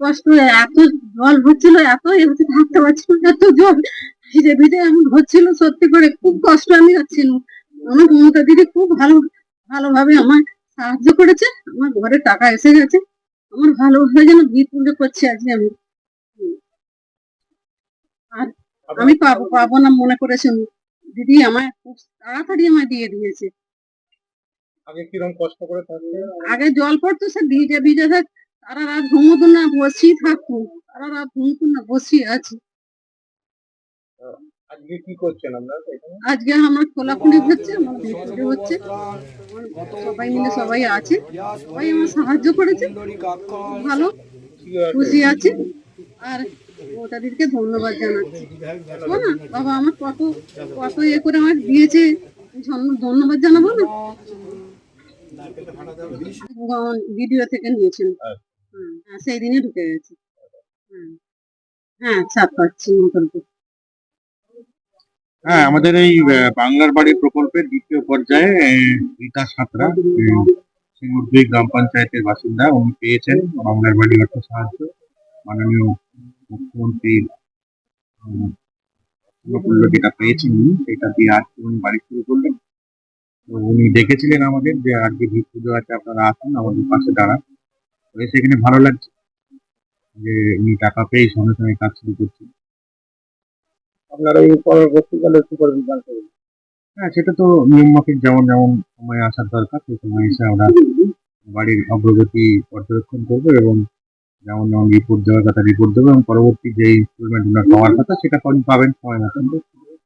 কষ্ট, এত জল হচ্ছিল, এত এমনি থাকতে পারছিল না, এত জল ভিজে ভিজে এমন হচ্ছিল, সত্যি করে খুব কষ্ট আমি হচ্ছিল। আমার মমতা দিদি খুব ভালোভাবে আমার সাহায্য করেছে, আমার ঘরে টাকা এসে গেছে, আমার ভালোভাবে যেন ভিড় পুজো করছি আজকে আমি। আর আমি পাবো পাবো না মনে করেছেন, দিদি আমায় খুব তাড়াতাড়ি আমায় দিয়ে দিয়েছে। আগে কিরকম কষ্ট করে থাকতে? আগে জল পড়তো, সে ভিজে ভিজে থাক, সারা রাত ঘুমোতো না, বসেই থাকতো, সারা রাত ঘুমোতো না, বসেই আছে। আজকে কি করছেন আপনারা এখানে? আজকে আমার খোলাখুলি হচ্ছে, আমার ভিড় হচ্ছে, সবাই মিলে সবাই আছে, সবাই আমার সাহায্য করেছে, ভালো খুশি আছে। আর ওটাদেরকে ধন্যবাদ জানাচ্ছি। না বাবা আমার কত কত করে আমার দিয়েছে, ধন্যবাদ জানাবো না। ভিডিও থেকে নিয়েছেন, সেই দিনই ঢুকে গেছে। হ্যাঁ, ছাপ পাচ্ছি মোটামুটি। হ্যাঁ, আমাদের এই বাংলার বাড়ি প্রকল্পের দ্বিতীয় পর্যায়ে রীতা সাঁতরা সিঙ্গুরদুই গ্রাম পঞ্চায়েতের বাসিন্দা, উনি পেয়েছেন বাংলার বাড়ি অর্থ সাহায্য মাননীয় মুখ্যমন্ত্রীর অনুকূল্য যেটা পেয়েছেন উনি, সেটা দিয়ে আজকে উনি বাড়ি শুরু করলেন। তো উনি দেখেছিলেন আমাদের যে আজকে ভিড় পুজো আছে, আপনারা আসুন আমাদের পাশে দাঁড়ান। তো সেখানে ভালো লাগছে যে উনি টাকা পেয়ে সঙ্গে সঙ্গে কাজ শুরু করছেন। আপনারা এই পরবর্তীকালে কি করবেন জানতে পারবেন? হ্যাঁ, সেটা তো নিয়ম মাফিক যেমন যেমন সময় আসার দরকার সেই সময় এসে আমরা বাড়ির অগ্রগতি পর্যবেক্ষণ করবো এবং যেমন যেমন রিপোর্ট দেওয়ার কথা রিপোর্ট দেবো এবং পরবর্তী যে ইনস্টলমেন্ট গুলো পাওয়ার কথা সেটা পাবেন সময় মতন।